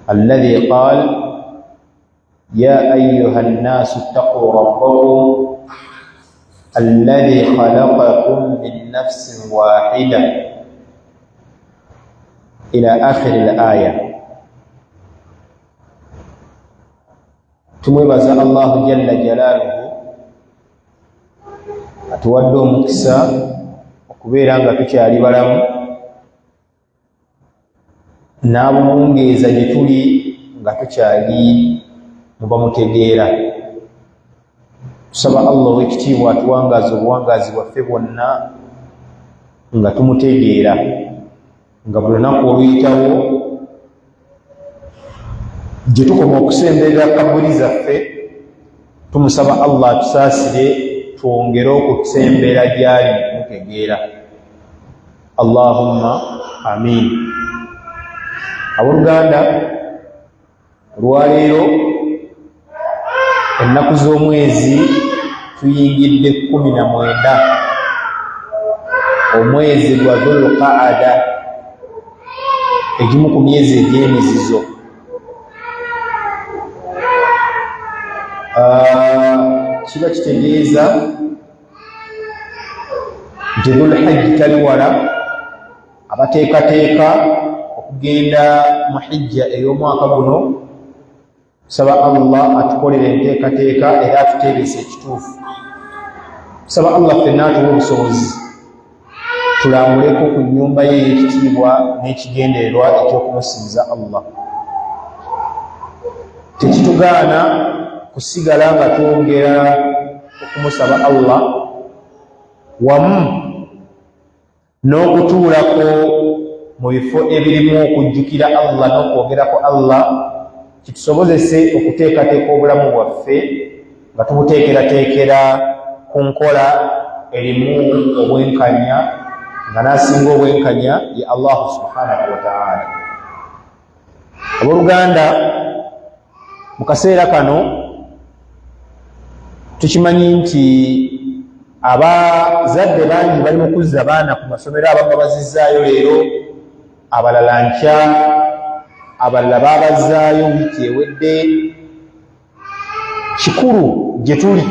الذي قال يا أيها الناس اتقوا ربكم الذي خلقكم من نفس واحدة إلى آخر الآية. tumwebaza Allahu jalla jalaaluhu atuwadde omukisa okubeera nga tukyali balamu n'abumwongeeza gye tuli nga tukyali mu bamutegeera. Tusaba Allah ow'ekitiibwa atuwangaaza obuwangaazi bwaffe bwonna nga tumutegeera, nga buli lunaku oluyitawo gye tukoma okusemberera kabuli zaffe tumusaba Allah atusaasire twongere okutusembera gyali mutegeera. Allahumma amin. Abooluganda, olwaleero ennaku z'omwezi tuyingidde 19 omwezi gwa Dhul-Qaada, egimu ku myezi egy'emizizo. Kiba kitegeeza nti Dhul-Hajji tali wala. Abateekateeka okugenda mu hijja ey'omwaka guno, saba Allah atukolere enteekateeka era atuteebese ekituufu. Saba Allah ffenna atuwa obusobozi tulambuleko ku nnyumba ye ey'ekitiibwa n'ekigendererwa eky'okumusinza Allah. Tekitugaana kusigala nga twongera okumusaba Allah wamu n'okutuulako mu bifo ebirimu okujjukira Allah n'okwogerako Allah, kitusobozese okuteekateeka obulamu bwaffe nga tubuteekerateekera ku nkola erimu obwenkanya, nga n'asinga obwenkanya ye Allah subhanahu wa ta'ala. Abooluganda, mu kaseera kano tukimanyi nti abazadde bangi bali mu kuzza baana ku masomero, abamu bazizzaayo leero, abalala nkya, abalala baabazaayo wiiki ewedde. Kikulu gye tuli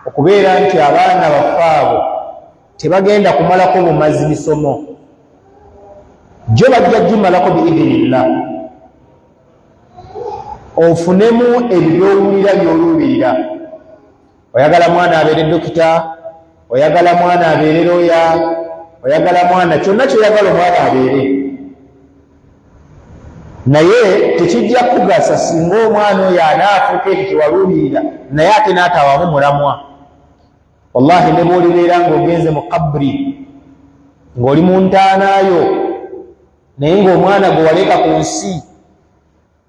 okubeera nti abaana baffe abo tebagenda kumalako bumazi misomo, gyo bajja gimalako biidhinillah. Ofunemu ebyowulira by'oluubirira. Oyagala mwana abeere dokita, oyagala mwana abeere looya, oyagala mwana kyonna kyoyagala omwana abeere. Naye tekijja kugasa singa omwana oyo anaafuuka ekyo kyewaluubirira naye ate n'atawaamu mulamwa. Wallahi ne bw'olibeera ng'ogenze mu kabri ng'oli mu ntaanaayo, naye ng'omwana gwe waleka ku nsi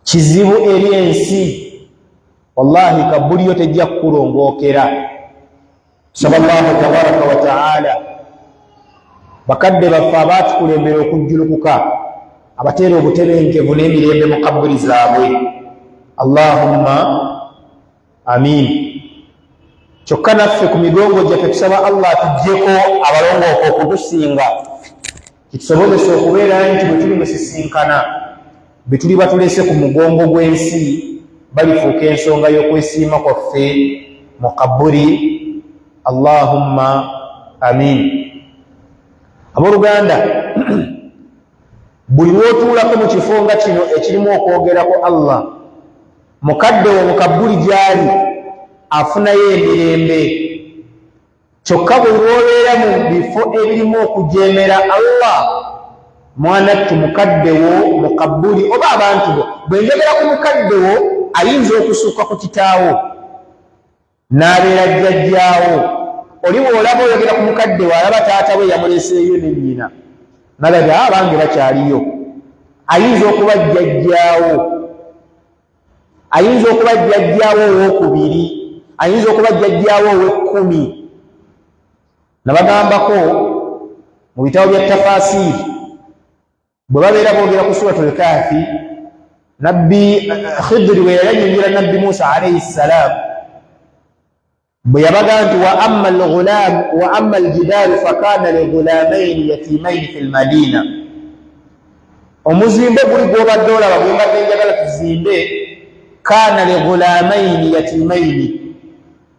kizibu eri ensi, wallahi kabuli yo tejja kukulongookera. Saba Allahu tabaraka wa ta'ala bakadde baffe abaatukulembera okujjulukuka abateera obutebenkevu n'emirembe mu kabuli zaabwe. Allahumma amin. Kyokka naffe ku migongo gyaffe tusaba Allah tuggyeko abalongooka okutusinga, kitusobozesa okubeera nti bwe tuli musisinkana be tuli batulese ku mugongo gw'ensi balifuuka ensonga y'okwesiima kwaffe mu kabuli. Allahumma amin. Abooluganda, buli lw'otuulako mu kifo nga kino ekirimu okwogerako Allah, mukadde wo mu kabuli gy'ali afunayo emirembe. Kyokka bwe lw'obeera mu bifo ebirimu okujeemera Allah, mwanattu mukadde wo mu kabuli oba abantu bo. Bwe njogera ku mukadde wo, ayinza okusukka ku kitaawo n'abeera jjajjaawo. Oli bw'olaba oyogera ku mukadde wo alaba taata we yamuleseeyo ne nnyina, nalaga abange bakyaliyo. Ayinza okuba jjajjaawo, ayinza okuba jjajjaawo ow'okubiri, ayinza okuba jjajjaawo ow'ekkumi. Nabagambako mu bitabo bya tafasiri bwe babeera boogera ku suratul Kahfi, nabbi Khidri bwe yanyonjera nabbi Musa alayhi salaam, bwe yabaga nti wa amma al-ghulam wa amma al-jidaaru fakana li ghulamaini yatimaini fil madina, omuzimbe guli gwobadde olaba gwe mbadde njagala tuzimbe kaana lighulamaini yatimaini,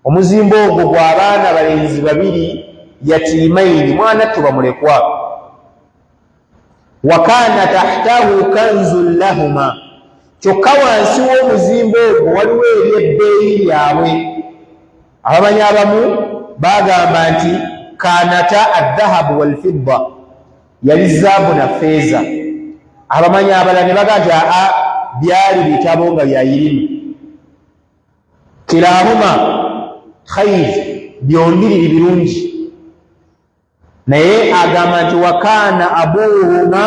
omuzimbe ogwo gw'abaana balenzi babiri yatimaini, mwana tuba mulekwa. wa kaana tahtahu kanzun lahuma, kyokka wansi w'omuzimbe ogwo waliwo ebyebbeeyi lyabwe. abamanyi abamu bagamba nti kaanata addahabu walfidda, yali zaabu na feeza. abamanyi abalala ne baga nti aa byali bitabo nga byayirimu. kilahuma khair, byombiriri birungi. naye agamba nti wakaana abuhuma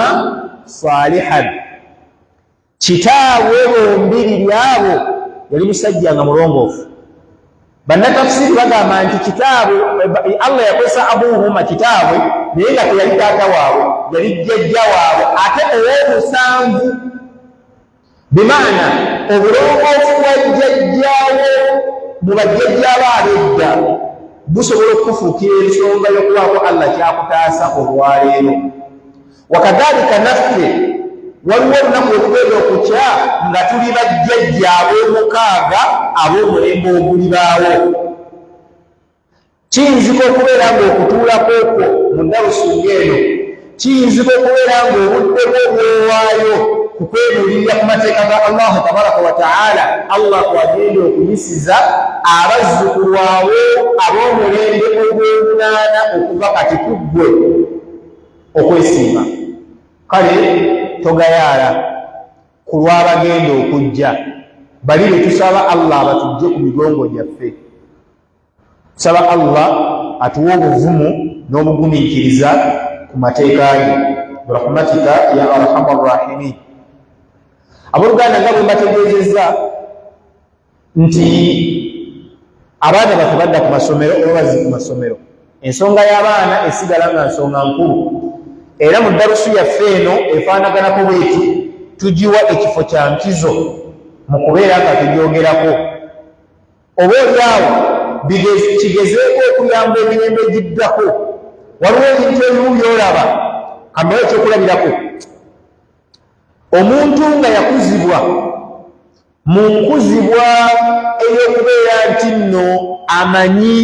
salihan, kitaabwe bombiriri abo yali musajja nga mulongoofu. bannatafsiri bagamba nti kitaabwe Allah yakozesa abuhuma kitaabwe naye nga teyali taata waabwe, yali jjajja waabwe ate ow'omusanvu. bimaana obulongoofu bwa jjajjaawo mu bajjajjaabo ab'edda busobola okufuukira ensonga y'okubaako Allah kyakutaasa olwaleero. wakadhalika naffe waliwo olunaku okugenda okukya nga tuli bajjajja ab'omukaaga ab'omulembe ogulibaawo. kiyinzika okubeera ng'okutuulako okwo mu darusunga eno kiyinzika okubeera ng'obudde bwo bwowaayo ku kwebuulirira ku mateeka ga Allahu tabaraka wa taala, Allah kwagenda okuyisiza abazzukulu abo ab'omulembe ogw'omunaana okuva kati ku ggwe okwesiima. kale togayaala ku lw'abagenda okujja, bali be tusaba Allah batujje ku migongo gyaffe. tusaba Allah atuwa obuvumu n'obugumiikiriza ku mateeka ge birahmatika ya arhamar rahimin. abooluganda nga bwe mbategeezezza nti abaana baffe badda ku masomero oba bazzi ku masomero. ensonga y'abaana esigala nga nsonga nkulu, era mu darusu yaffe eno efaanaganako bweti tugiwa ekifo kya nkizo mu kubeera nga tugyogerako. oba olyawo kigezeeko okuyamba emirembe egiddako. waliwo ebintu ebimu byolaba kambayo ekyokulabirako. omuntu nga yakuzibwa mu nkuzibwa ey'okubeera nti nno amanyi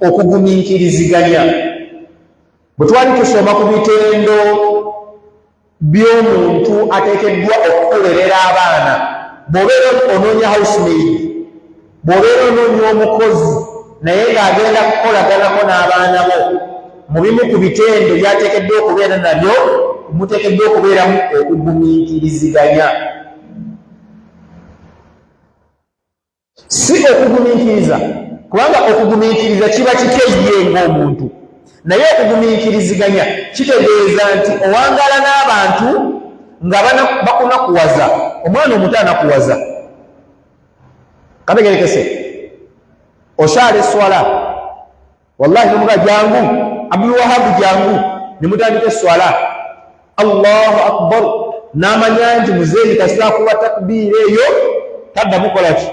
okugumiikiriziganya. bwe twali tusoma ku bitendo by'omuntu ateekeddwa okukolerera abaana, bw'obeera onoonya housemaid, bw'obeera onoonya omukozi naye ng'agenda kukolaganako n'abaana bo, mu bimu ku bitendo byateekeddwa okubeera nabyo muteekeddwa okubeeramu okugumiikiriziganya. si okugumiikiriza, kubanga okugumiikiriza kiba kikeyye ng'omuntu, naye okugumiikiriziganya kitegeeza nti owangaala n'abantu nga bakunakuwaza. omwana omuto anakuwaza, kategerekese osaala eswala, wallahi nomuga jangu Abdulwahabu jangu, nimutandika eswala, Allahu akbar, n'amanya nti muzeeyi kasita kuba takbiira eyo taddamu kola ki,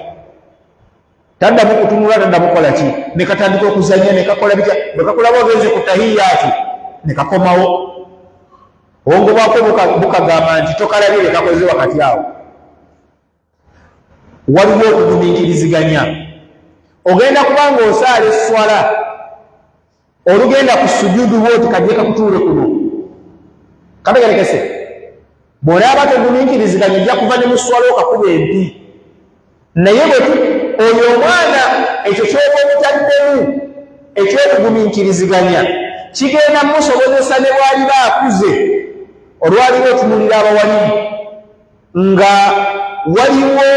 taddamu kutunula, taddamu kola ki, ne katandika okuzanya ne kakola bitya. bwe kakulaba ogenze ku tahiyaati ne kakomawo, obwongo bwako bukagamba nti tokalabire kakoze wakati awo. waliwo okugumiikiriziganya. ogenda kubanga osaala eswala, olugenda ku sujudu bwoti kajje kakutuule kuno, kategerekese. bw'olaba tegumiikiriziganya ojja kuva ne mu swala okakuba empi. naye oyo omwana ekyo kyoba omutaddemu ekyokugumiikiriziganya kigenda musobozesa ne bwaliba akuze. olwaliwo otunulira abawalimu nga waliwo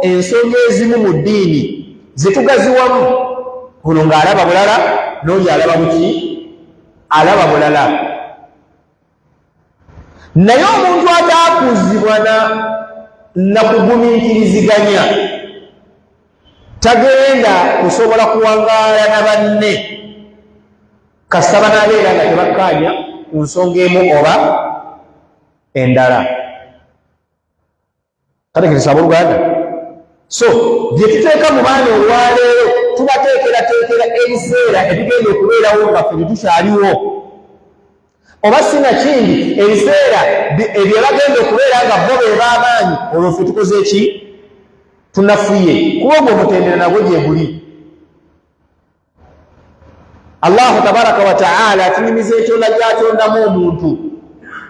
ensonga ezimu mu ddiini zitugaziwamu, ono ng'alaba bulala n'oyo alaba buki, alaba bulala. naye omuntu ataakuzibwa na kugumiikiriziganya tagenda kusobola kuwangaala na banne kasita banaabeera nga tebakkaanya ku nsonga emu oba endala. kategereza abooluganda. so bye tuteeka mu baana olwaleero tubateekerateekera ebiseera ebigenda okubeerawo nga ffe tetukyaliwo. oba sina kindi ebiseera ebyo bagenda okubeera nga bo be b'amaanyi olwo ffe tukoze eki tunafuye kuba ogwo omutendera nagwo gye guli. Allahu tabaraka wa taala atunimiza ekyonda gy'atondamu omuntu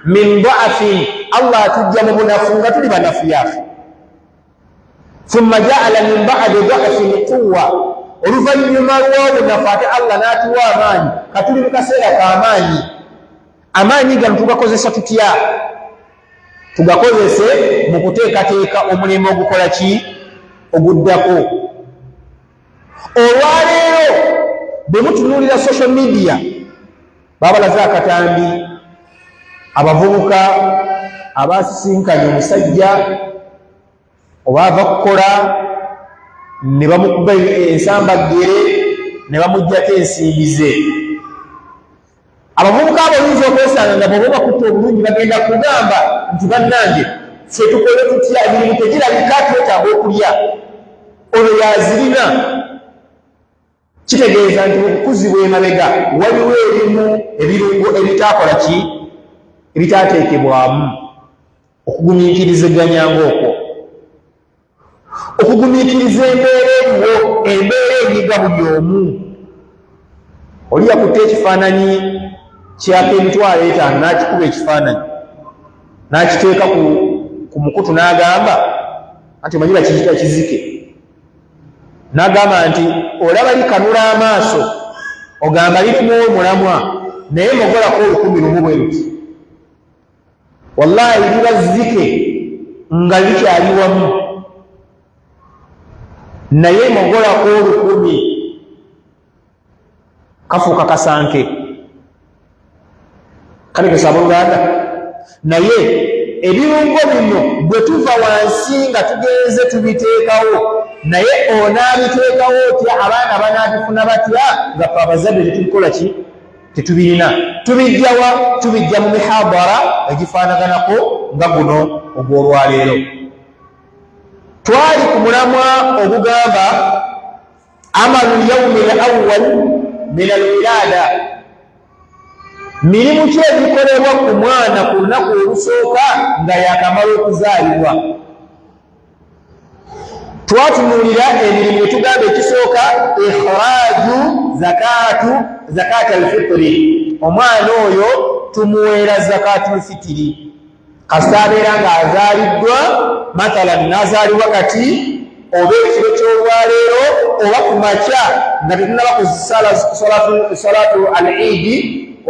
min daafin, Allah atujja mu bunafu nga tuli banafu yaffe, thumma jaala min ba'di daafin quwwa, oluvannyuma lw'obunafu ate Allah n'atuwa amaanyi. Katuli mu kaseera k'amaanyi. Amaanyi gano tugakozesa tutya? Tugakozese mu kuteekateeka omulimu ogukola ki? Oguddako. Olwaleero bwe mutunuulira social media, babalaze akatambi abavubuka abasisinkanye omusajja oba ava kukola ne bamukuba ensambaggere ne bamuggyako ensimbi ze. Abavubuka abo oyinza okwesanga nga bwe bakutta obulungi bagenda kugamba nti bannange ffe tukole tutya, emirimu tegirabika, twetaaga okulya, olwo yazirina. Kitegeeza nti okukuzibwa emabega waliwo erimu ebirungo ebitaakola ki? Ebitaateekebwamu. Okugumiikiriziganyanga okwo, okugumiikiriza embeera eriwo, embeera enyiga buli omu. Oli yakutte ekifaananyi kyako emitwalo 5 n'akikuba ekifaananyi n'akiteeka ku mukutu n'agamba nti omanyi bakiyita kizike, n'agamba nti olaba likanula amaaso ogamba lirimu omulamwa naye mogolako 10,000 bwe luti. Wallahi liba zike nga likyali wamu naye mogolako 10,000 kafuuka kasanke. Kale tusaba Uganda naye ebirungo bino bwe tuva wansi nga tugenze tubiteekawo, naye onaabiteekawo otya? Abaana banaabifuna batya nga fe abazadde tetubikola ki? Tetubirina. Tubijjawa? Tubijja mu mihadara egifaanaganako nga guno ogw'olwaleero. Twali ku mulamwa ogugamba amalu yawmi al-awwal min al-wilada, mirimu ki egikolebwa ku mwana ku lunaku olusooka nga yakamala okuzaalibwa. Twatunuulira emirimu etugamba ekisooka ikhraju zakati al-fitri, omwana oyo tumuweera zakati al-fitri kasita abeera ng'azaaliddwa, mathalan n'azaalibwa kati oba ekiro ky'olwaleero oba ku makya nga tetunaba ku salatu al-idi,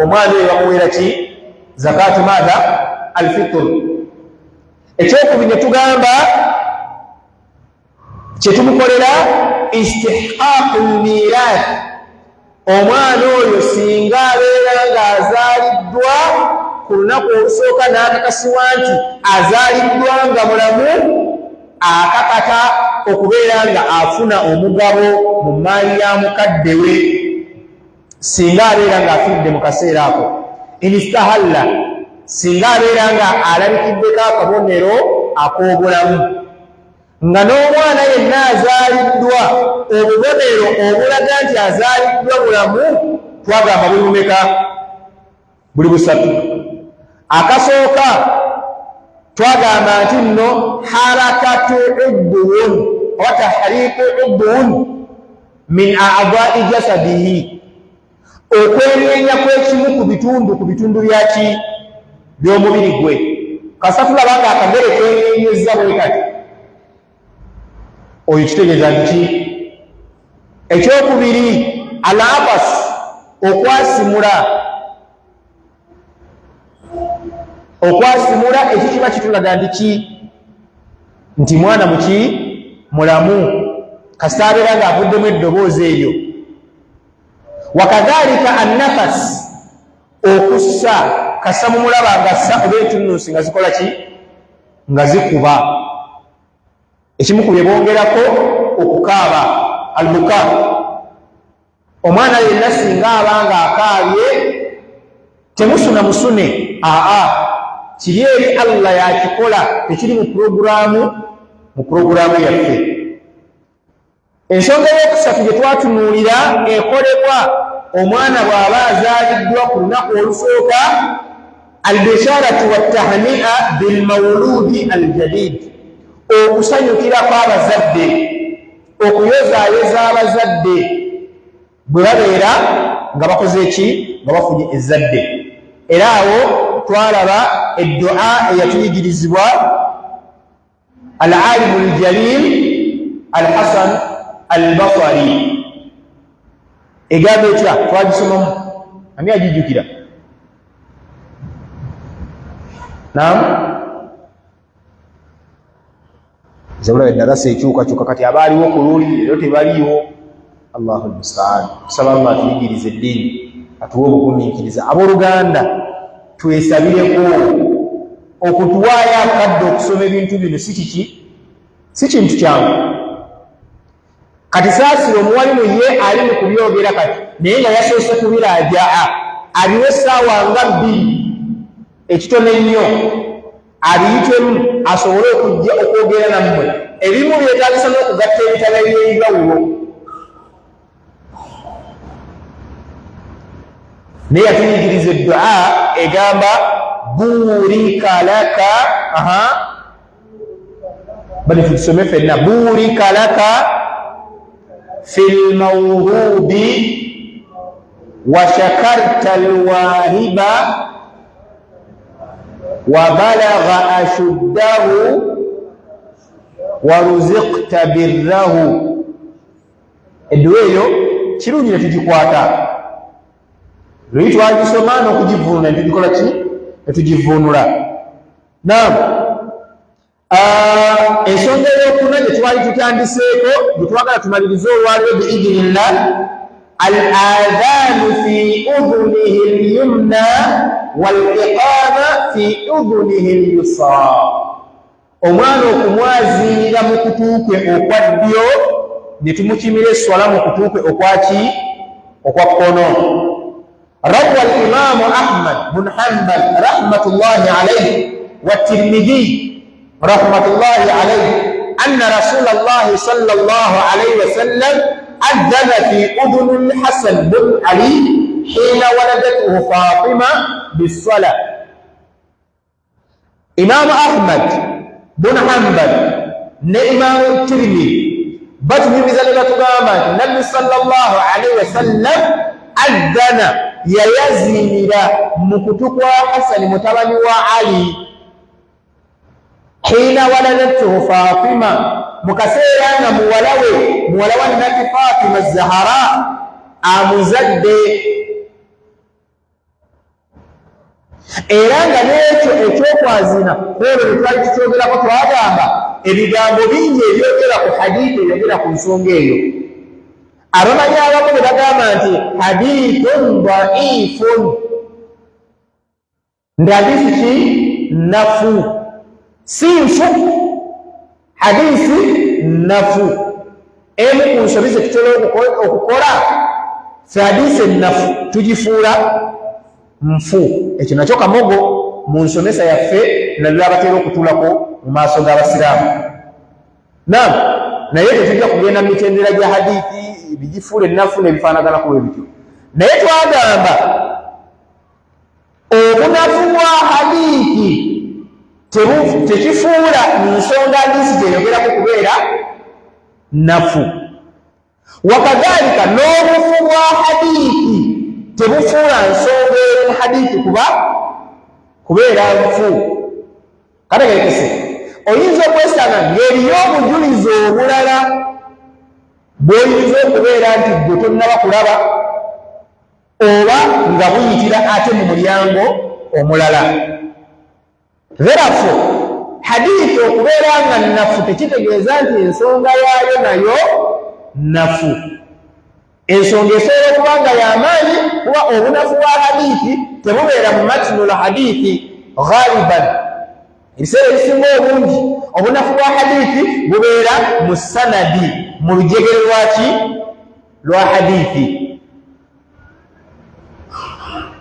omwana oyo bamuweera ki? Zakati maadha al-fitr. Ekyokubiri ne tugamba kyetumukolera istihqaqu al-mirath, omwana oyo singa abeera ng'azaaliddwa ku lunaku olusooka n'akakasibwa nti azaaliddwa nga mulamu, akakata okubeera nga afuna omugabo mu maali ya mukadde we singa abeera ng'afiridde mu kaseera ako. Inistahalla, singa abeera nga alabikiddeko akabonero ak'obulamu, nga n'omwana yenna azaaliddwa obubonero obulaga nti azaaliddwa bulamu, twagamba buli bumeka? Buli 3. Akasooka twagamba nti nno harakatu udduun wa tahriku udduun min a'dha'i jasadihi, okwenyenya kw'ekimu ku bitundu byaki? By'omubiri gwe. Kasita tulaba nga akagere kenyenyezza bwe kati, oyo kitegeeza nti ekyokubiri al-abas, okwasimula ekyo kiba kitulaga nti mwana muki? Mulamu, kasita abeera ng'avuddemu eddoboozi eryo. Wakadhalika an-nafas, okussa, kassa mumulaba ng'assa oba entunnunsi nga zikola ki? Nga zikuba. Ekimu ku bye bongerako okukaaba, al-buka. Omwana yenna singa aba ng'akaabye temusuna musune, kiri eri Allah yakikola, tekiri mu puroguraamu yaffe. Ensonga y'okusatu gye twatunuulira ekolebwa omwana bw'aba azaaliddwa ku lunaku olusooka albisharatu wattahania bilmauludi aljadid, okusanyukirako abazadde, okuyozayoza abazadde bwe babeera nga bakoze eki, nga bafunye ezzadde. Era awo twalaba eddua eyatuyigirizibwa al-alimu al-jalil al-Hasan al-Basri. Egamba etya? Twagisomamu, ani agijjukira? Naam, zabula eddarasa ekyukakyuka kati abaaliwo ku luli era tebaliiwo. Allahu almustaan. Tusaba Allah atuyigirize eddiini, atuwe obugumiikiriza. Abooluganda twesabireko. Okutuwaayo akadde okusoma ebintu bino si kiki, si kintu kyangu. Kati saasira omuwalimu ye ali mu kubyogera kati naye nga yasoose kubiraajaa, abiwe essaawa nga 2 ekitone ennyo, abiyitemu asobole okujja okwogera nammwe. Ebimu byetaagisa n'okugatta ebitala by'enjawulo. Naye yatuyigiriza eddua egamba burika laka, bali tutusome ffenna, burika laka fil mawhubi wa shakarta alwahiba wa balagha ashuddahu wa ruziqta birrahu. Eddua eyo kirungi ne tugikwata. Lwali twagisoma n'okugivvuunula ne tugikola ki? Ne tugivvuunula. Naam, ensonga ey'okuna gye twali tutandiseeko, gye twagala tumalirize olwaliwo biidhinillah, al-adhaanu fi udhunihi al-yumna wal-iqaama fi udhunihi al-yusra. Omwana okumwaziirira mu kutu kwe okwa ddyo ne tumukimira esswala mu kutu kwe okwaki? Okwa kkono. روى الإمام أحمد بن حنبل رحمة الله عليه والترمذي رحمة الله عليه أن رسول الله صلى الله عليه وسلم أذن في أذن الحسن بن علي حين ولدته فاطمة بالصلاة. إمام أحمد بن حنبل إمام الترمذي بطن بزلمة قامت النبي صلى الله عليه وسلم أذن yayazimira mu kutu kwa Hasani mutabani wa Ali hina waladatuhu Fatima, mukaseera nga muwala wa Nabi Fatima Zahara amuzadde. Era nga n'ekyo ekyokwazina olwo twali tukyogerako, twagamba ebigambo bingi ebyogera ku hadithi ebyogera ku nsonga eyo. Abamanyi abamu ne bagamba nti hadithun dhaifun, ndi hadithi ki? Nafu, si nfu, hadithi nafu. Emu ku nsobi ze tutera okukola fe hadithi nafu tugifuula nfu. Ekyo nakyo kamogo mu nsomesa yaffe naddala abatera okutuulako mu maaso g'Abasiraamu. Naam, naye tetujja kugenda mu mitendera gya hadithi bigifuula ennafu nebifaanagana kuba ebityo. Naye twagamba obunafu bwa hadithi tekifuula nsonga hadithi gyeyogeraku kubeera nafu. Wakadhalika n'obufu bwa hadithi tebufuula nsonga eri hadithi kubeera nfu. Kategerekese, oyinza okwesanga ng'eriyo obujulizi obulala bw'oyinza okubeera nti gwe tonnaba kulaba oba nga buyitira ate mu mulyango omulala. Therefore, hadithi okubeera nga nafu tekitegeeza nti ensonga yaayo nayo nafu. Ensonga esobola okuba nga y'amaanyi, kuba obunafu bwa hadithi tebubeera mu matnul hadithi ghaliban. Ebiseera ebisinga obungi obunafu bwa hadithi bubeera mu sanadi, mu lujegere lwaki? Lwa hadithi.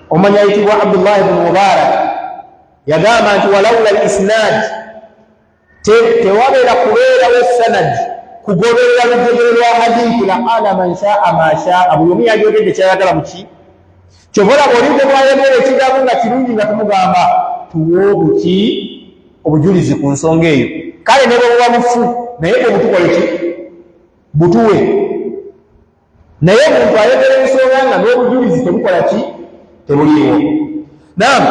Omanyi ayitibwa Abdullah ibn Mubarak yagamba nti walaula al-isnad, tewabeera kubeerawo sanad kugoberera lujegere lwa hadithi, laqala man shaa ma shaa, buli omu yagogedde kyayagala muki kyobola bwolidde bwayogera ekigambo nga kirungi nga tumugamba tuwe obujulizi ku nsonga eyo. Kale ne bwebuba bufu naye bwebutukole ki butuwe. Naye omuntu ayogera ensonga nga n'obujulizi tebukola ki tebuliiwo. Naam,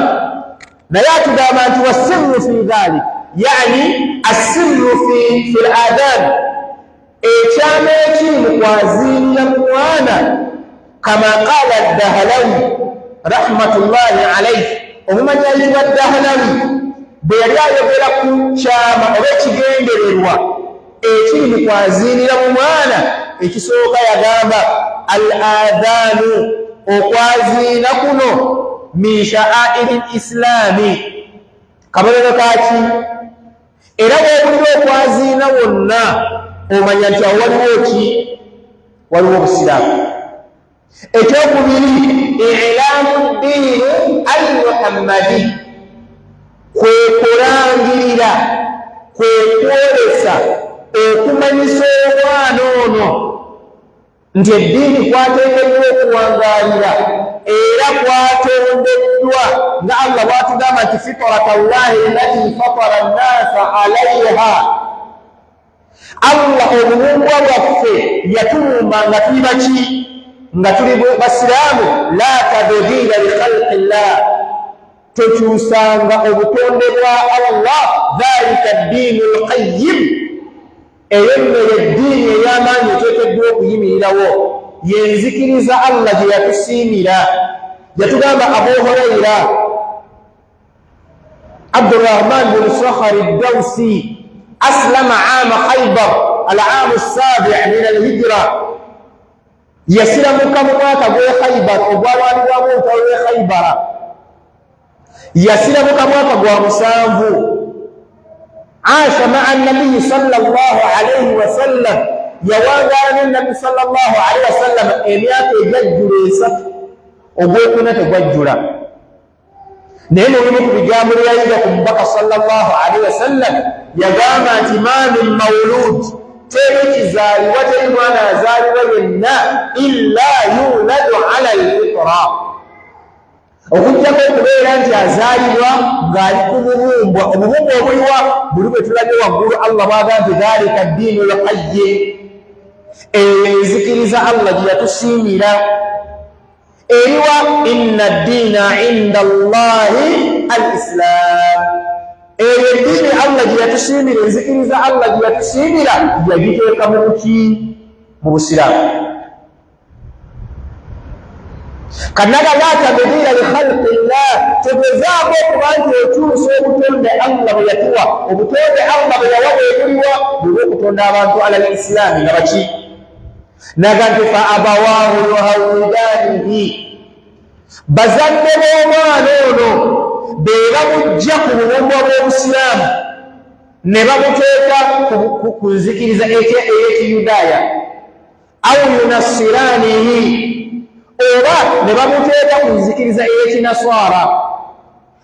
naye atugamba nti wasirru fi dhalik, yani assirru fi al-adhan, ekyama ekiri mu kwaziirira mu mwana, kama qala ad-Dahlawi rahmatullahi alayhi, omumanyi wa Dahlawi bwe yali ayogera ku kyama oba ekigendererwa ekiri mu kwaziirira mu mwana, ekisooka yagamba al-adhanu, okwaziira kuno min sha'airi l-islaami, kabonero kaki? Era bw'obulira okwaziina wonna omanya nti awo waliwo ki? Waliwo obusiraamu. Ekyokubiri, i'laamu ddiini al-muhammadi, kwe kulangirira, kwe kwolesa, okumanyisa omwana ono nti eddiini kwateekeddwa okuwangaalira era kwatondeddwa nga Allah bw'atugamba nti fitrata llahi allati fatara nnaasa alayha. Allah obuwumbwa bwaffe yatulumba nga tuli baki? Nga tuli basiraamu. La tabdila li khalqi llah, tokyusanga obutonde bwa Allah. Dhalika ddiinu lqayyim, eyo nno yeddiini ey'amaanyi eteekeddwa okuyimirirawo, yenzikiriza Allah gye yatusiimira. Yatugamba Abu Hurayra, Abdurrahman bin Sakhar ad-Dawsi aslama aama Khaybar, al-aamu as-sabi' min al-hijra, yasiramuka mu mwaka gw'e Khaybar, ogwalwanirwamu olutalo lw'e Khaybara, yasiramuka mwaka gwa 7. عاش مع النبي صلى الله عليه وسلم، يواغان النبي صلى الله عليه وسلم emyaka ejajjula 3, ogwokuna tegwajjula. Naye mulimu ku bigambo byayiga ku mubaka sallallahu alaihi wasallam, yagamba nti ma min mawlud, teri kizaalibwa, teri mwana azaalibwa yenna illa yuladu ala al-fitra, okujjako okubeera nti azaalibwa ng'ali ku bubumbwa. Obubumbwa obuliwa buli bwe tulabye waggulu Allah bw'agamba nti dhalika ddiinu lqayyim, enzikiriza Allah gye yatusiimira. Eriwa inna ddiina inda Allahi al-Islam, eyo eddiini Allah gye yatusiimira, enzikiriza Allah gye yatusiimira yagiteeka mu buki? Mu busiraamu. Kanaga la tabdila li khalqi llah, tegezaako okuba nti okyusa obutonde Allah bwe yatuwa. Obutonde Allah bwe yawa bwebuliwa bulw'okutonda abantu ala l-Islaami nga baki? Naga nti fa abawaahu yuhawwidaanihi, bazadde b'omwana ono be bamujja ku bubumbwa bw'Obusiraamu ne bamuteeka ku nzikiriza ey'Ekiyudaaya, aw yunassiraanihi, oba ne bamuteeka ku nzikiriza ey'Ekinaswara,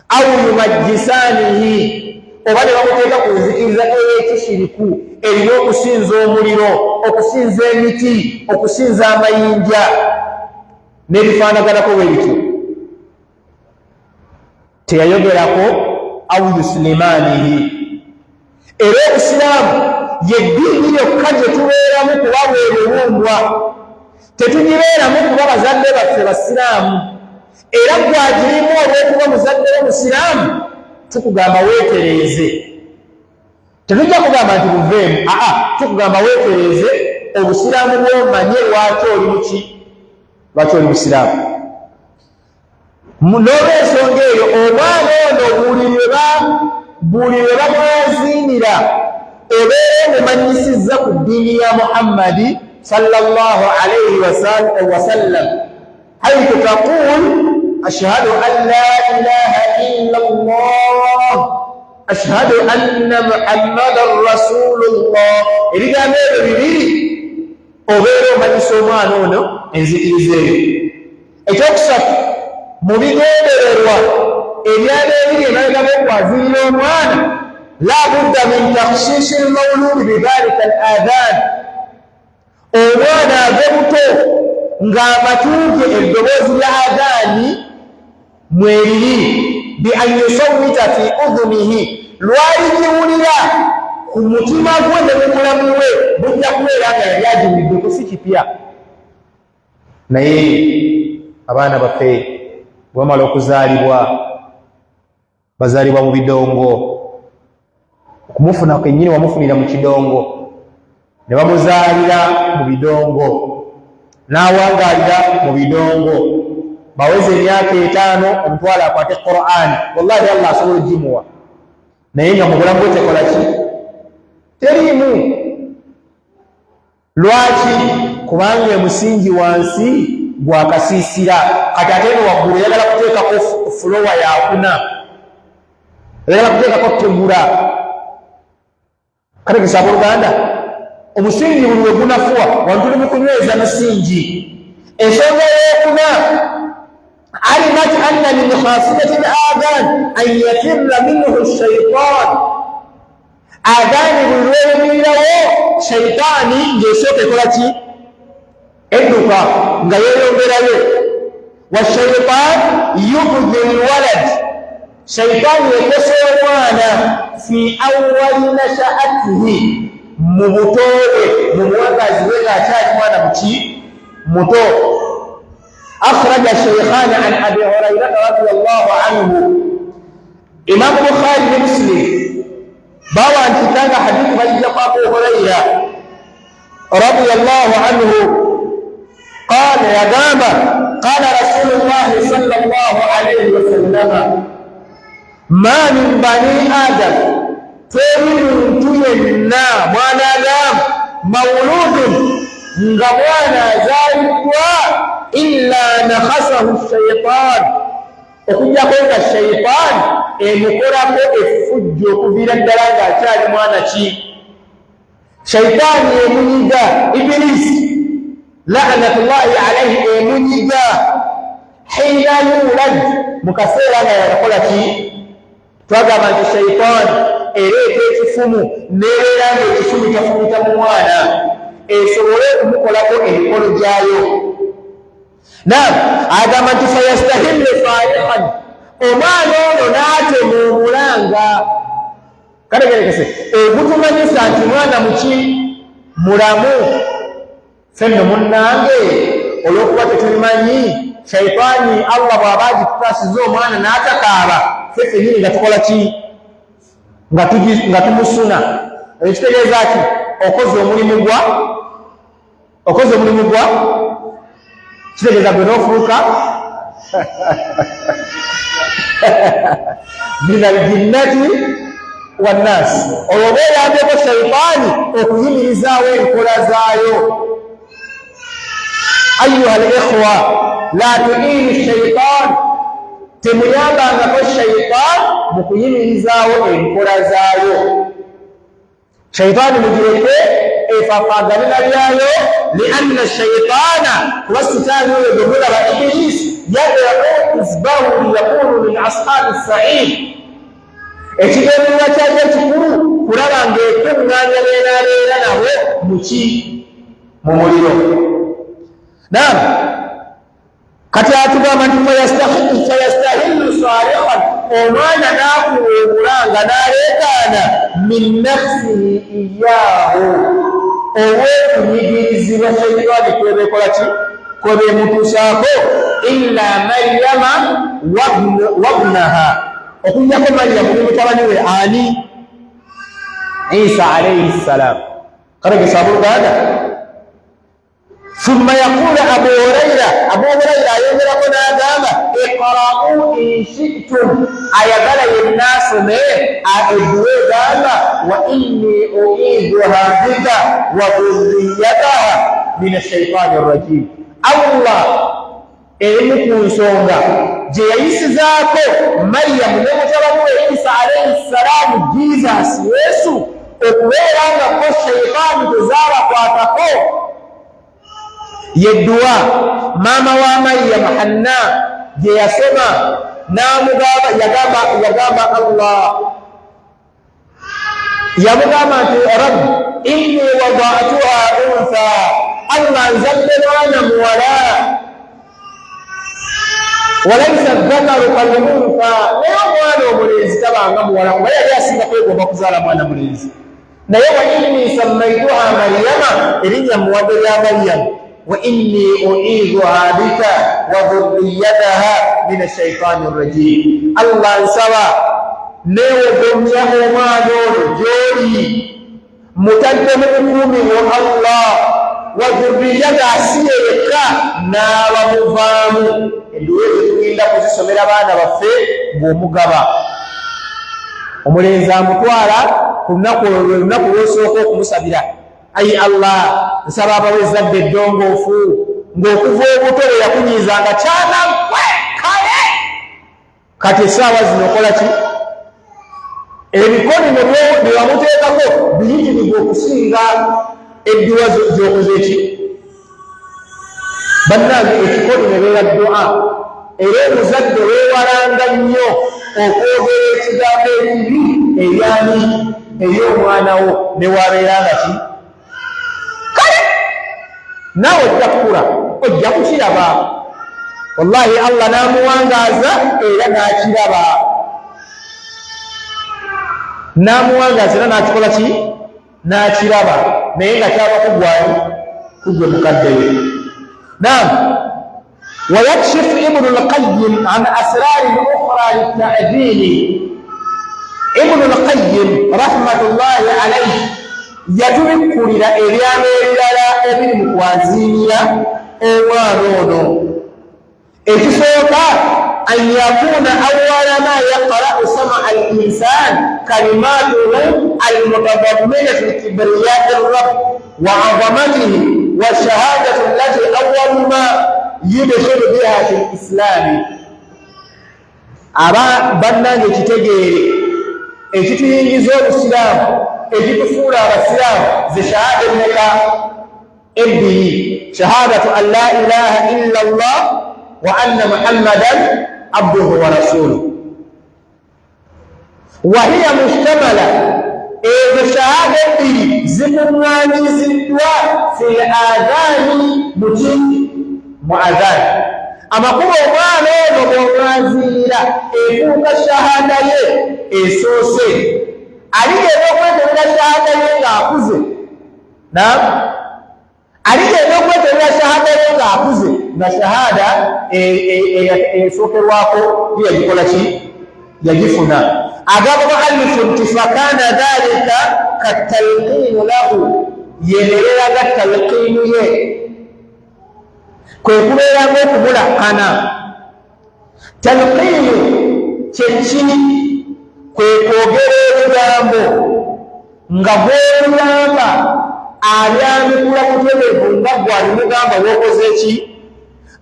aw yumajjisaanihi, oba ne bamuteeka ku nzikiriza ey'Ekishiriku, erina okusinza omuliro, okusinza emiti, okusinza amayinja n'ebifaanaganako bwe bityo. Teyayogerako aw yuslimaanihi. Era Obusiraamu yeddiini yokka gye tubeeramu kuba bwe bubumbwa, tetugibeeramu kuba bazadde baffe basiraamu. Era gwagirimu olw'okuba muzadde w'Omusiraamu tukugamba weetereeze. Tetujja kugamba nti buveemu, tukugamba weetereeze Obusiraamu bw'omanye lwaki oli muki? Lwaki oli Musiraamu? N'olw'ensonga eyo omwana ono buli lwe bamwaziinira obeera omumanyisizza ku ddiini ya Muhammadi sallallahu alayhi wa sallam, haythu taqul ashhadu an la ilaha illa Allah, ashhadu anna Muhammadan rasulullah. Ebigambo ebyo bibiri obeera omanyisa omwana ono enzikiriza eyo. Ekyokusatu, mu bigendererwa ebyaba ebiri emabega b'okwaziirira omwana, la budda min takhsisi al-mawludi bidhalika al-adhan, omwana ave buto ng'amatuuge eddoboozi lya adhaani mweriri bi an yusawwita fi udhunihi, lwali giwulira ku mutima gwe ne mu mulamu we bujja kubeera nga yali agiwuliddeko, si kipya. Naye abaana baffe bwamala okuzaalibwa bazaalibwa mu bidongo. Okumufuna kennyini wamufunira mu kidongo, ne bamuzaalira mu bidongo, n'awangaalira mu bidongo. Baweze emyaka 5 omutwala akwate Qur'an, wallahi Allah asobola ogimuwa, naye nga mu bulamu bwe tekola ki? Teriimu. Lwaki? Kubanga omusingi wansi gwakasiisira, kati ate eno waggulu yagala kuteekako fulowa yakuna, yagala kuteekako tegula. Kale kisaba Oluganda, omusingi buli we gunafuwa wantu tuli mu kunyweza musingi. Ensonga eyokuna, alimat anna min khasiyati al-adhan an yafirra minhu ash-shaytan. Adhaani buli lweyimirirawo shayitaani ng'esooka ekola ki? Edduka nga yeeyongerayo. Washaytan yubdi alwalad, shayitaani yekosa omwana fi awwali nashaatihi, mu butoobe, mu buwagazi bwe ng'akyali mwana muki? Muto. Akhraja shaykhani an Abi Hurayrata radiyallahu anhu. Imam Bukhari ne Muslim bawandiikanga hadithi bajja kwa Abu Hurayra radiyallahu anhu قال يا جابا قال رسول الله صلى الله عليه وسلم ما من بني آدم فمن تينا مwanadamu مولود ngabwana zalibwa illa nakhasahu shaytan, okujja kwenda shaytan emukolako effujjo okuviira ddala ng'akyali mwana ki? Shaytaani emunyiga, Ibilisi la'natullahi alayhi emunyiga hina yulad, mu kaseera nga yakola ki? Twagamba nti shaytan ereeta ekifumu nebeera ng'ekifumu kyafumita mu mwana esobole okumukolako emikolo gyayo. Naam, agamba nti fayastahillu salihan, omwana ono n'atema omulanga. Kale gerekese egutumanyisa nti mwana muki? Mulamu. Fenno munnange olw'okuba tetulimanyi shayitaani Allah bw'aba agitutaasiza omwana n'atakaaba, ffe ffennyini nga tukola ki? Nga tumusuna. Ekitegeeza ki? Okoze omulimu gwa kitegeeza gwe n'ofuuka minal jinnati wannaasi. Olwo oba oyambyeko shayitaani okuyimirizaawo enkola zaayo. Ayyuha al-ikhwa, la tu'inu shaytan, temuyambangako shaytan mu kuyimirizaawo enkola zaayo. Shaytaani mugireke efaafaganira byayo, lianna shaytaana kuba sitaani oyo gwe mulaba Ibilisi yad'u hizbahu liyakunu min ashaabi as-sa'id. Ekigendererwa kyakyo ekikulu kulaba ng'ekuŋŋaanya beerabeera nabo muki? Mu muliro. Naam, kati atugamba nti fayastahillu salihan, omwana n'akuwuubulanga n'aleekaana min nafsihi iyaahu, obw'okunyigirizibwa shayitaani kwebeekola ki? Kwebeemutuusaako. Illa Maryama wabnaha, okujjako Maryamu ne mutabani we ani? Isa alayhi salam. Kale gesaba Oluganda. ثم يقول أبو هريرة ينزلكم ناغاما اقرأوا إن شئتم أيقال الناس أدوي غاما وإني أعيذها بك وذريتها من الشيطان الرجيم. الله elimu nsonga gye yayisizaako Maryamu ne mutabani we Isa alayhi salaamu, Jesus Yesu, okubeera nga ko shayitaani tezaabakwatako. Yeddua maama wa Maryam Hanna gye yasoma yagamba Allah, yamugamba nti rabbi inni wada'tuha untha, Allah nzadde mwana muwala walaysa dhakaru kalunfa naye omwana omulenzi tabanga muwala kuba yali asinga kwegomba kuzaala mwana mulenzi naye wa inni sammaituha maryama erinnya muwadde lya maryamu wa inni uidhuha bika wa dhurriyataha min ashaitani rrajim Allah nsaba newogomya omwana ono gy'oli mutadde mu bukuumi bwa Allah wa dhurriyataha asiye yekka n'abamuvaamu enduweezo tugenda kuzisomera baana baffe ng'omugaba omulenzi amutwala ku lunaku lw'osooka okumusabira ayi Allah nsaba abawe ezzadde eddongoofu ng'okuva obuto bwe yakunyiizanga kyanaggwe kale kati essaawa zino okola ki ebikoni bye wamuteekako biyitirivu okusinga edduwa z'okoze ki bannange ekikoni ne beera ddu'a era omuzadde weewalanga nnyo okwogera ekigambo ekibi eryani ery'omwana wo ne wabeeranga ki kale naawe ojja kukula ojja kukiraba wallahi Allah n'amuwangaaza era n'akiraba n'amuwangaaza era n'akikola ki n'akiraba naye nga kyaba kugwayo kugwe mukaddeyo naam ويكشف ابن القيم عن أسرار أخرى للتأذين ابن القيم رحمة الله عليه يتذكر إلى إريام إلى ابن مكوازينيا أوانونو إجسوك أن يكون أول ما يقرأ سمع الإنسان كلماته المتضمنة لكبرياء الرب وعظمته والشهادة التي أول ما يدخل بها في الإسلام أبا بنانge kitegeere ekituyingiza obusiraamu ekitufuula abasiraamu ze shahada emmeka ebbiri shahadatu an la ilaha illa Allah wa anna muhammadan abduhu wa rasuluhu wa hiya mushtamala ezo shahada ebbiri zikuŋŋaanyiziddwa fi adhaani mu adhaani amakubo omwana ono bw'omwaziirira efuuka shahada ye esoose aligenda okweterera shahada ye ng'akuze aligenda okweterera shahada ye ng'akuze nga shahada esookerwako yeyagikola ki yagifuna agamba muallifu nti fakana dhalika katalqiinu lahu yemereraga talqiinu ye kwe kubeeranga okumulakkana talqiinu kyeki kwe kwogera ebigambo nga gw'oluyamba alyamikula kutebeevu nga gwe alimugamba w'okoze ki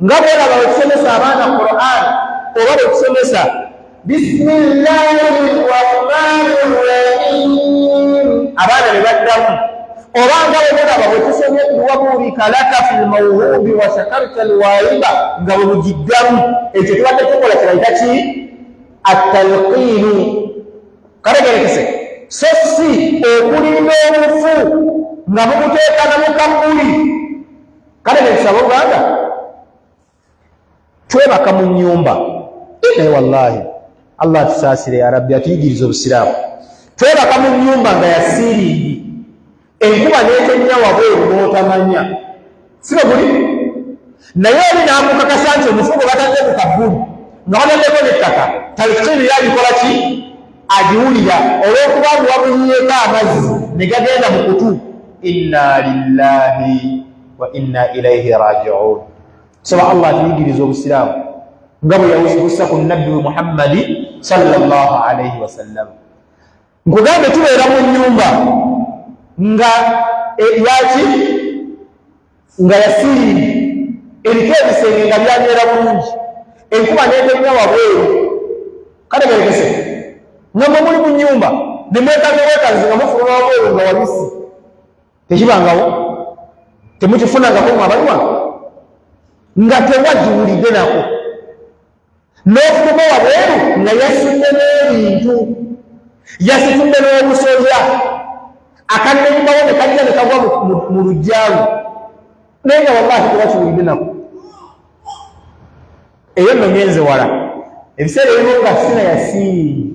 nga bwolaba wetusomesa abaana Qur'an oba wetusomesa bismillahi rrahmani rrahim abaana ne baddamu obanga bwolaba bwetusomye wabuurika laka fi lmawhubi wa shakarta alwaiba nga bwe bugiddamu ekyo tubadde tukola kirayita ki attalqiinu kalegerekese so si okulinda obufu nga mubuteeka na mukammuli kalegerekese abooluganda twebaka mu nnyumba naye wallahi Allah tusaasire ya rabbi atuyigiriza obusiraamu twebaka mu nnyumba nga yasiiringi enkuba n'etennya wabweru n'otamanya sibe guli naye oli n'akukakasa nti omufu gwe batadde ku kabbuli nga wataddeko n'ettaka talqiinu yagikola ki agiwulira olw'okuba bwe wabuyiyeko amazzi ne gagenda mu kutu inna lillahi wa inna ilaihi raji'un saba Allah atuyigiriza obusiraamu nga bwe yawusibusa ku nabbi we Muhammadi sallallahu alaihi wasallam nkugambe tubeera mu nnyumba nga yaki nga yasiiri eriko ebisenge nga byanyera bulungi enkuba n'etennya wabweru kalegerekese nga mwe muli mu nnyumba ne mwekaziwekazi nga mufuluma wabweru nga wabisi tekibangawo temukifunangako mwe abalwa nga tewagiwulidde nako n'ofuluma wabweru nga yasudde n'ebintu yasitudde n'obusolya akannenyumawo ne kajja ne kagwa mu lujjaalu naye nga wallahi tebakiwulidde nako. Eyo nno ngenze wala ebiseera ebimu nga sina yasiiri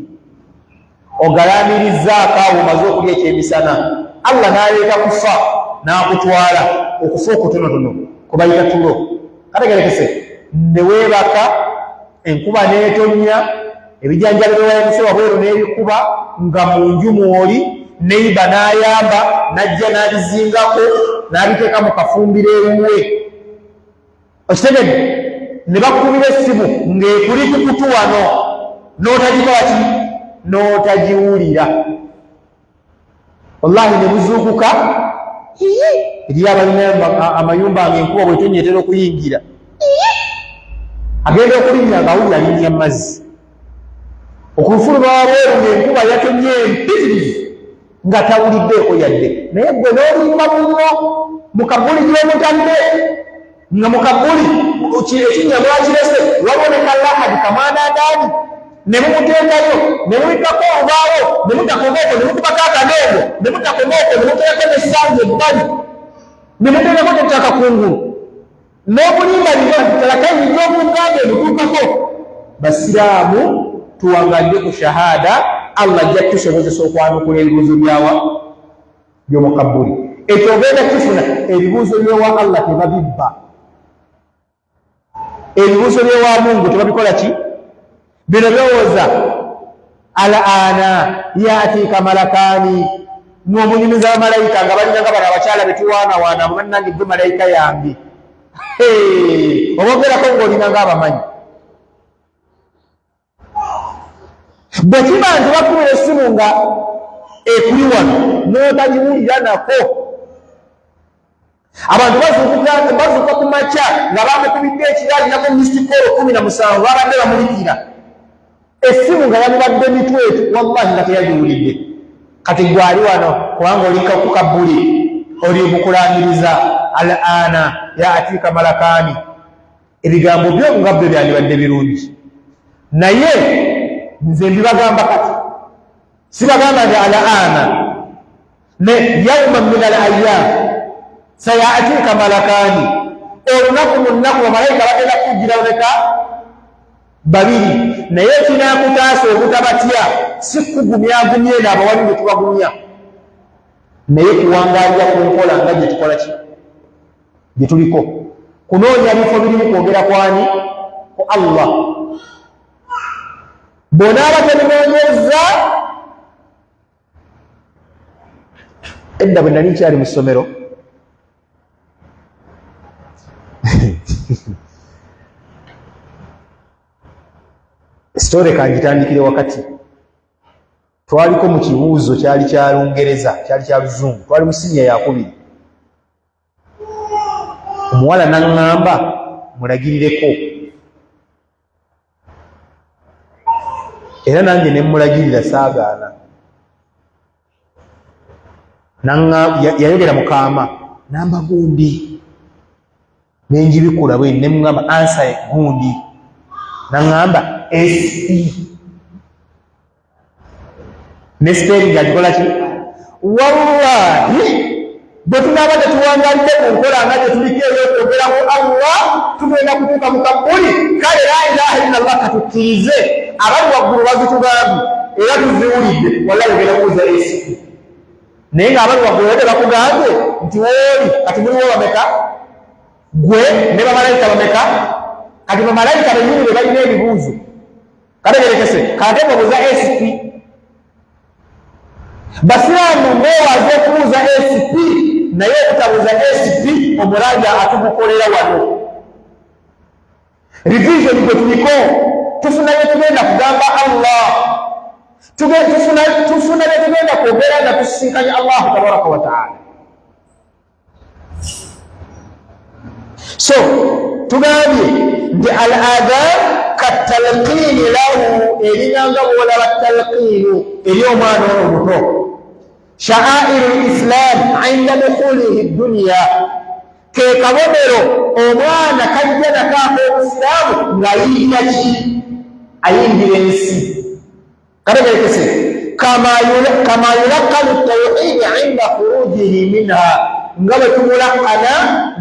ogalamirizaako awo omaze okulya ekyemisana, Allah n'aleeta kufa n'akutwala okufa okutonotono kubayita tulo. Kategerekese ne weebaka enkuba n'etonnya, ebijanjalo byewayanise wabweru n'ebikuba nga mu nju mwoli, neiba n'ayamba n'ajja n'abizingako n'abiteeka mu kafumbiro ewuwe. Okitegedde? Ne bakubira essimu ng'ekuli ku kutu wano n'otagikola ki? N'otagiwulira. Wallahi ne buzuukuka eriyo abalina amayumba ng'enkuba bw'etonnya etera okuyingira, agenda okulinnya ng'awulira alinnya mu mazzi. Okufuluma wabweru ng'enkuba yatonnya empitirivu nga tawuliddeeko yadde, naye gwe n'olimba munno mu kabuli gy'omutadde nga mu kabuli ekinnya mwakirese waboneka lahadi kamwanadaani, ne mumuteekayo ne mubikkako obubaawo ne mutakomaoko ne mukubako akaneego ne mutakomaoko ne muteekako n'essanja ebbali ne muteekako n'ettaka kungulu n'obulimba bino talakayi gy'omugambe emutuukako. Basiraamu tuwangadde ku shahada, Allah ajja kutusobozesa okwanukula ebibuuzo byawa by'omukabbuli. Ekyo ogenda kifuna ebibuuzo by'ewa Allah tebabibba, ebibuuzo by'ewa Mungu tebabikola ki? Bino byowooza alaana yaatika malakaani, n'omunyumiza bamalayika nga balina nga bano abakyala betuwaanawaana bannange gwe malayika yange. Obogerako ng'olina ng'abamanyi. Bwe kiba nti bakubira essimu nga ekuli wano n'otagiwulira nako. Abantu bazuuka ku makya nga bamukubidde ekirali nako mistikolo 17 babadde bamulikira essimu nga yamubadde mitwetu, wallahi nga teyagiwulidde. Kati gwali wano kubanga olinka ku kabbuli oli mukulangiriza alaana yaatika malakaani, ebigambo byo nga byo byandibadde birungi, naye nze mbibagamba kati sibagamba nti alaana ne yauma min al ayyam sayaatika malakaani, olunaku mu nnaku bamalayika bagenda kujjira leka babiri, naye kinakutaasa obutabatya si kugumyagumye n'abawali bwe tubagumya, naye kuwangalira ku nkola nga gye tukola ki gye tuliko, kunoonya bifo birimu kwogera kwani ku Allah. Bonaaba tebinoonyeza edda bwe nali nkyali mu ssomero sitore kangitandikire wakati twaliko mu kibuuzo kyali kya Lungereza, kyali kya Luzungu, twali mu siniya yakubiri. Omuwala n'aŋŋamba mulagirireko, era nange ne mulagirira saagaana. Yayogera mu kaama namba gundi nenjibikula bwe ne mugamba ansa gundi, n'aŋŋamba SP ne spelling agikola ki? Wallahi bwe tunaaba tetuwangalidde ku nkola nga gye tuliko eyokwogera mu Allah tugenda kutuuka mu kabbuli. Kale la ilaha illallah katukkirize abali waggulu bazitugambye era tuziwulidde, wallahi ogenda kubuuza SP, naye ng'abali waggulu ate bakugambye nti wooli kati muliwo bameka? Gwe ne bamalayika bameka? Kati bamalayika bennyini be balina ebibuuzo. Kategerekese kate babuuza SP. Basiraamu mbeewaze okubuuza SP, naye okutabuuza SP omulanja atugukolera wano. Revision gwe tuliko tufuna bye tugenda kugamba Allah, tufuna bye tugenda kwogera nga tusisinkanya Allahu tabaraka wa taala. So tugambye nti al adhan katalqiini lahu, erinanga bwolaba talqiinu eri omwana omuto, sha'airu lislam inda dukhulihi dunya, ke kabonero omwana kajja nakaako obusiraamu ng'ayingira ki? Ayingira ensi. Kategerekese kama yulaqqanu tawhidi inda khurujihi minha, nga bwe tumulakana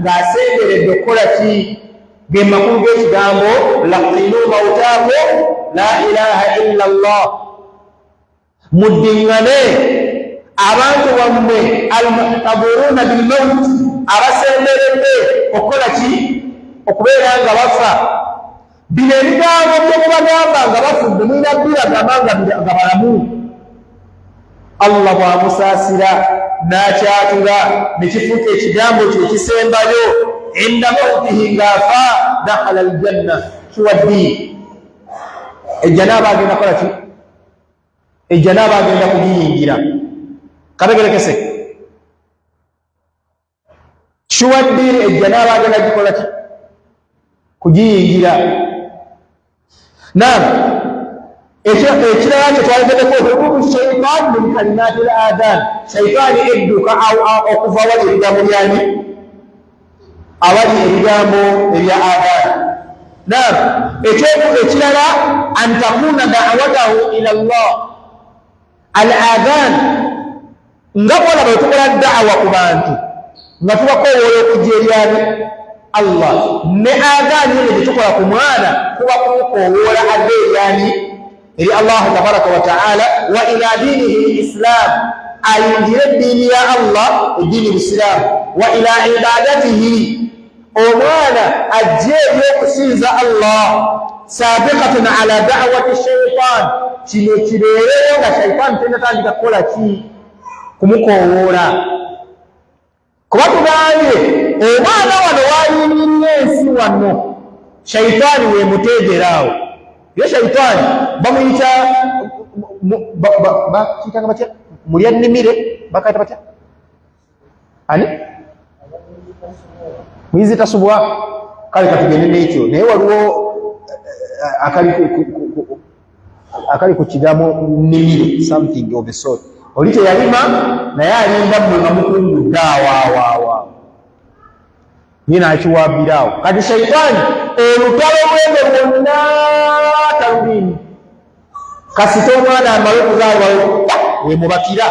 ng'asemberedde okukola ki ge makulu g'ekigambo laqinu mawtaakum la ilaha illa Allah. Muddiŋŋane abantu bammwe almuhtaburuna bilmawt, abasemberedde okukola ki okubeera nga bafa. Bino ebigambo bye mubagamba nga bafudde mulina bbibagamba nga balamu. Allah bw'amusaasira n'akyatula ne kifuuka ekigambo kye ekisembayo inda mawtihi ng'afa dakhala aljanna kiwaddi. Ejjanaaba agenda kola ki? Ejjanaaba agenda kugiyingira. Kabegerekese kiwaddi ejjanaaba agenda gikola ki? Kugiyingira. Naam, ekirala kye twalegeddeko hurubu shaytan min kalimati al-adhan, shaytaani edduka okuva awali ebigambo byani, awali ebigambo ebya adhan. Naam, ekirala an takuna da'watahu ila Allah. Al-adhan nga bw'olaba bwe tukola da'wa ku bantu nga tubakoowoola okujja eryani Allah, ne adhaani eno gye tukola ku mwana kuba kumukoowoola adde eryani eri Allah tabaraka wa ta'ala, wa ila dinihi al-islam, ayingire eddiini ya Allah, eddiini busiraamu, wa ila ibadatihi, omwana ajje ebyokusinza Allah, sabiqatun ala da'wati shaytan, kino kibeereyo nga shaytan tennatandika kukola ki? Kumukoowoola. Kuba tugambye omwana wano wayingirira ensi wano, shaytaani weemuteegeraawo. Ye shaytaani bamuyita bakiyitanga batya? Mulya nnimire bakayita batya? Ani? Muyizita subwa. Kale katugende n'ekyo, naye waliwo akali ku kigambo nnimire, something of the sort. Oli teyalima naye alinda mmwe nga mukungudde awaawaawa, ye n'akiwabbiraawo. Kati shaytaani olutalo lwenge lwonna talulimu. Kasita omwana amale okuzaalibwayo wemubakira.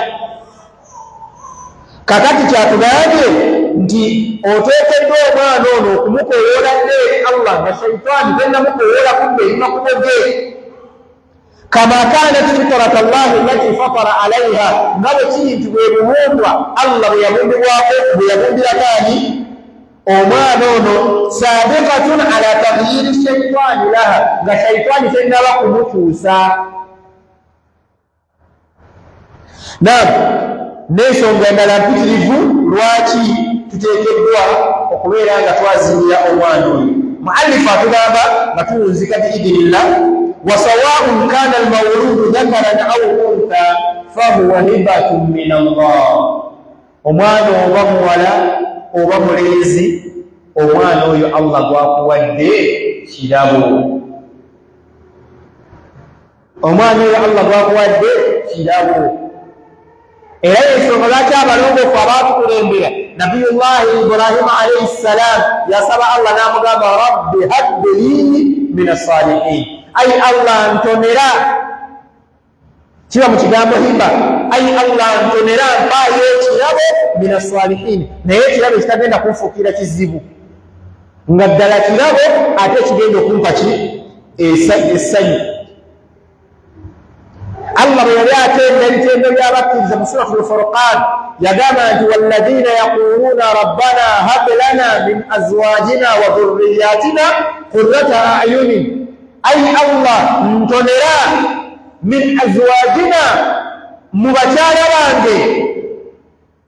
Kakati kyatugambye nti oteekeddwa omwana ono okumukoowoola eri Allah nga shaytaani tennamukoowoola kubba eri makubo ge. Kama kanat fitrat Allahi allati fatara alaiha, nga bwe kiri nti bwe bubumbwa Allah bwe yabumbibwako, bwe yabumbirako ani? Omwana ono sabiqatun ala taghyiri shaytaani laha, nga shaytaani tennaba kumukyusa. Naam, n'ensonga endala mpitirivu lwaki tuteekeddwa okubeera nga twazinira omwana oyo. Muallifu atugamba nga tuwunzika biidinillah, wa sawa'un kana al-mawludu dhakaran aw untha fahuwa hibatun min Allah. Omwana oba muwala oba mulenzi, omwana oyo Allah gwakuwadde kirabo. Omwana oyo Allah gwakuwadde kirabo. Era ensonga lwaki abalongoofu abaatukulembera Nabiyullahi Ibrahima alayhi salam yasaba Allah n'amugamba rabbi habbi li min as-salihin, ay Allah ntonera. Kiba mu kigambo himba, ay Allah ntonera mpaayo ekirabo min as-salihin, naye ekirabo ekitagenda kunfuukira kizibu, nga ddala kirabo ate ekigenda okumpa ki? Essanyu. Allah bwe yali atenda ebitendo by'abakkiriza mu suratul Furqan yagamba nti walladhina yaquluna rabbana hab lana min azwajina wa dhurriyyatina qurrata a'yunin, ay Allah ntonera min azwajina, mu bakyala bange,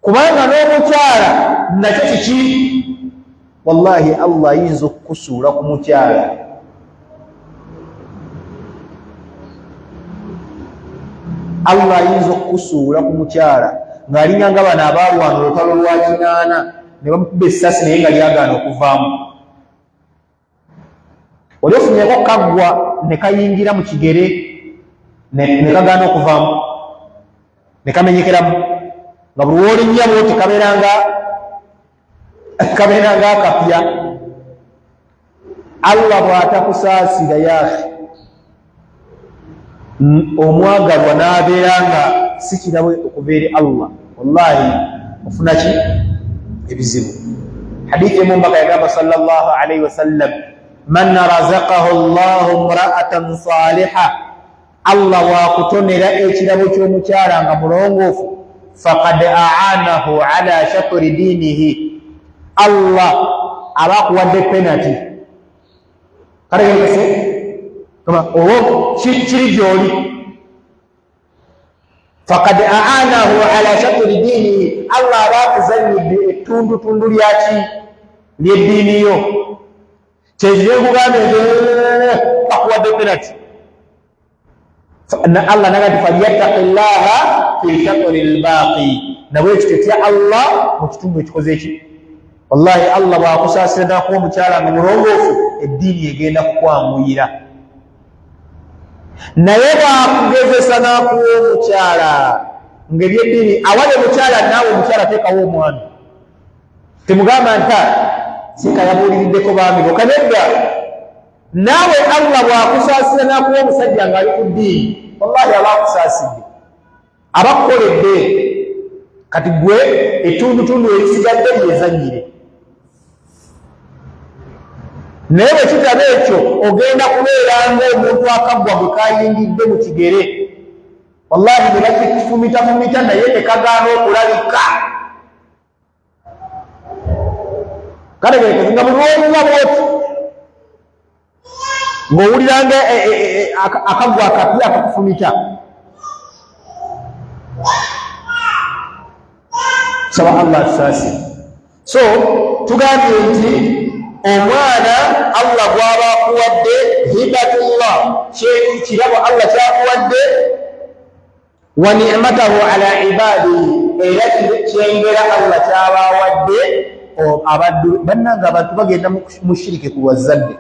kubanga n'omukyala nakyo kiki? Wallahi Allah ayinza okukusuula ku mukyala. Allah ayinza okukusuula ku mukyala ng'alinga nga bano abaalwana olutalo lwa kinaana ne bamukuba essasi naye nga lyagaana okuvaamu. Oli ofunyeko kaggwa ne kayingira mu kigere ne kagaana okuvaamu, ne kamenyekeramu, nga buli w'olinnya bw'oti kabeera nga akapya. Allah bw'atakusaasira yaafe, omwagalwa n'abeera nga si kirabo okuva eri Allah, wallahi ofuna ki? ebizibu. Hadithi embaka yagamba sallallahu alayhi wasallam, man razaqahu Allahu imra'atan salihah, Allah wakutonera ekirabo ky'omukyala nga mulongoofu, faqad aanahu ala shakri dinihi, Allah abakuwadde penalty. Kale kama owo kiri gy'oli, faqad aanahu ala shakri dinihi, Allah abakuzanyidde ettundutundu lyaki ly'eddiini yo. Kyekiri kugambe bakuwadde penalty. Allah nagati falyattaqillaha fi shakri al-baaqi, nabwe ekitya Allah mu kitundu ekikoze eki. Wallahi Allah bwakusaasira nakuwa omukyala nga mulongoofu, eddiini egenda kukwanguyira. Naye bwakugezesa nakuwa omukyala ng'ebyeddiini awali omukyala, naawe omukyala teekawo omwana. Temugamba nta sika yabuuliriddeko baami bokanedda. Naawe Allah bwakusaasira nakuwa omusajja ng'ali ku ddiini, wallahi abaakusaasidde abakukoledde, kati gwe ettundutundu erisigadde lyezanyire. Naye bwe kitaba ekyo ogenda kubeera ng'omuntu akaggwa bwe kayingidde mu kigere, wallahi bwe bakifumita naye tekagaana okulabika. Kale gerekeze nga buli lw'oluba bwoti ng'owulira nga akaggwa akapi akakufumita. Saba Allah tusaasire. So tugambye nti omwana Allah gw'aba akuwadde hibatullah, kirabo Allah kyakuwadde, wa ni'matahu ala ibadihi, era kyengera Allah kyaba awadde abaddu. Bannanga abantu bagenda mu shiriki ku bazadde.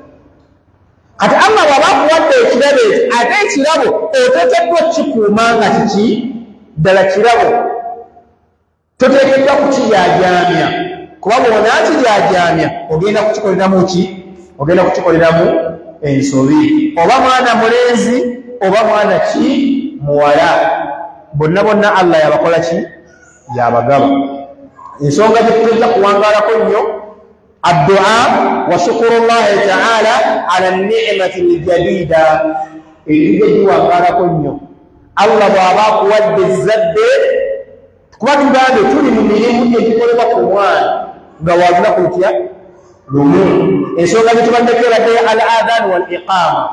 Kati Allah bw'aba akuwadde ekirabo ekyo, ate ekirabo oteekeddwa kikuuma nga kiki ddala kirabo, toteekeddwa kukijaajamya, kuba bw'onaakijaajamya ogenda kukikoleramu ki? Ogenda kukikoleramu ensobi. Oba mwana mulenzi oba mwana ki muwala, bonna bonna Allah yabakola ki? Yabagaba. Ensonga gyetujja kuwangaalako nnyo, addu'a wa shukurullahi ta'ala ala ni'mati aljadida, ebyo giwangaalako nnyo. Allah bw'aba akuwadde ezzadde, kuba tugambe tuli mu mirimu egikolebwa ku mwana nga wazina kutya lumu. Ensonga gyetubandeko eradde al adhan wal iqama,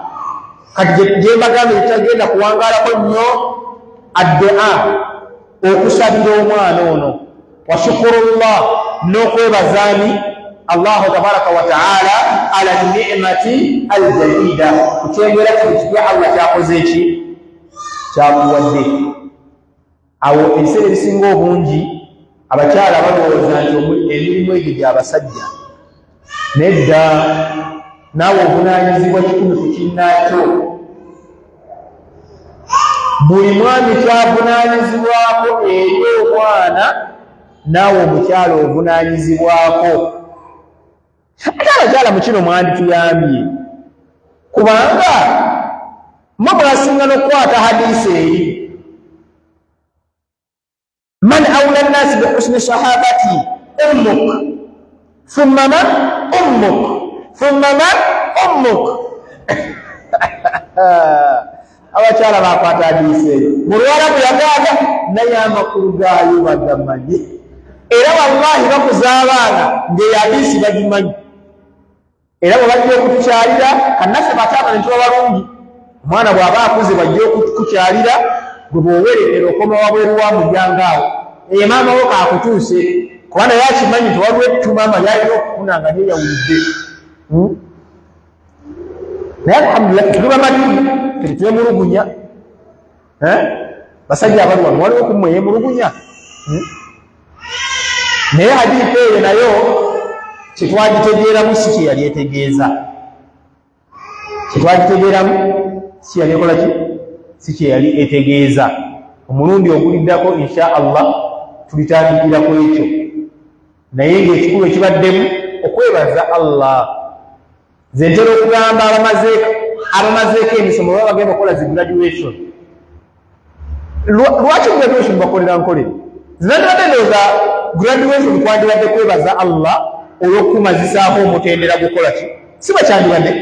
kati gyembagambe gyetagenda kuwangaalako nnyo addu'a, okusabira omwana ono, wa shukurullah, n'okwebazaani Allahu tabaraka wa ta'ala ala ni'mati aljadida, kukyengera kino kipya Allah kyakoze eki? Kyakuwadde. Awo ebiseera ebisinga obungi abakyala balowooza nti emirimu egyo gy'abasajja. Nedda, naawe obunaanyizibwa kikumi ku kinnaakyo. Buli mwami kyavunaanyizibwako eri omwana, naawe omukyala ovunaanyizibwako. Ate abakyala mu kino mwandituyambye, kubanga mwe mwasinga n'okukwata hadiisi eri, man awla nnasi bihusni sahabati ummuk thumma man ummuk thumma man ummuk. Abakyala bakwata hadiisi eyo, mu Luwarabu yagaaga naye amakulu gaayo bagamanyi, era wallahi bakuza abaana ng'eyo hadiisi bagimanyi. Era bwe bajja okutukyalira, kannaffe bataaba ne tuba balungi, omwana bw'aba akuze bajja okutukyalira, gwe bw'owerekera okoma wabweru wa mujjanga awo, eyo maama wo kaakutuuse, kuba naye akimanyi nti waliwo ettumaama lyalina okufuna nga lyeyawulidde. Naye alhamdulillah tuli bamativu, tetwemulugunya. Basajja abali wano waliwo ku mmwe yeemulugunya. Naye hadiisi eyo nayo kyetwagitegeeramu si kye yali etegeeza. Kyetwagitegeeramu si yali ekola ki? Si kye yali etegeeza. Omulundi oguliddako insha Allah tulitandikirako ekyo, naye ng'ekikulu ekibaddemu okwebaza Allah. Nze ntera okugamba abamazeeko emisomo baba bagenda okukola zi graduation. Lwaki graduation bakolera nkolere? Zinandibadde ndowooza graduation kwandibadde kwebaza Allah olw'okumazisaako omutendera gukola ki si bakyandibadde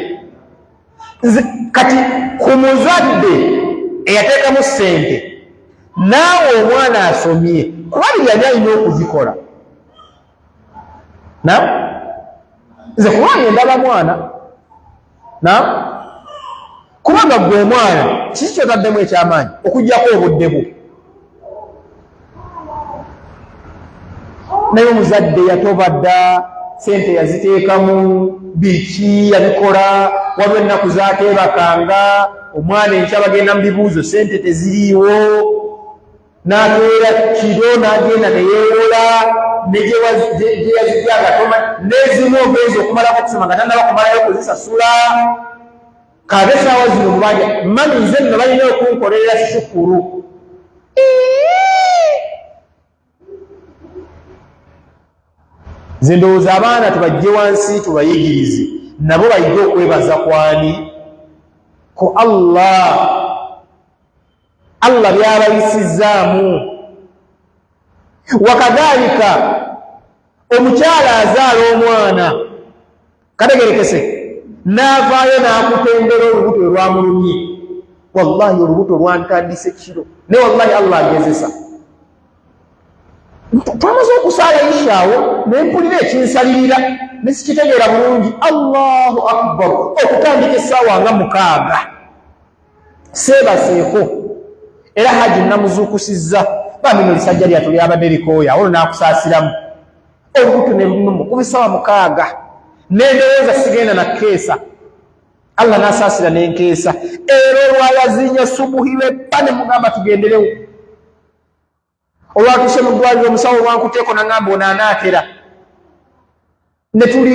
kati ku muzadde eyateekamu ssente naawe omwana asomye kuba byali alina okuzikola nze kubanga ndaba mwana kubanga gwe omwana kiki kyotaddemu ekyamaanyi okugjako obudde bwo naye omuzadde yatoba dda sente yaziteekamu biki yabikola waliwo ennaku zateebakanga omwana enkya bagenda mu bibuuzo sente teziriiwo n'akeera kiro n'agenda neyeewola gye yazijjanga n'ezimu ogenza okumalako okusoma nga tannaba kumalayo kuzisasula kabe essaawa zino mubanja mami nze nno balina okunkolerera shukuru nze ndowooza abaana tubajje wansi tubayigirize nabo bayige okwebaza kwani ku Allah byabayisizaamu wakadhalika omukyala azaala omwana kategerekese n'avaayo n'akutendera olubuto lwamulumye wallahi olubuto lwantandise kiro ne wallahi Allah agezesa twamaze okusaala ishaawo nempulira ekinsalirira nesikitegeera bulungi Allahu akbar okutandika essaawa nga 6 seebaseeko era haji namuzuukusizza bamino lisajja lyatu lyabadde likooya olwo n'akusaasiramu olubuto ne lunumu kuba essaawa 6 nendereza sigenda na keesa Allah n'asaasira n'enkeesa era olwayazinya subuhi lweppa ne mugamba tugenderewo olwatuse mu ddwaliro omusawo lwankuteeko nangamba ono anaatera ne tuli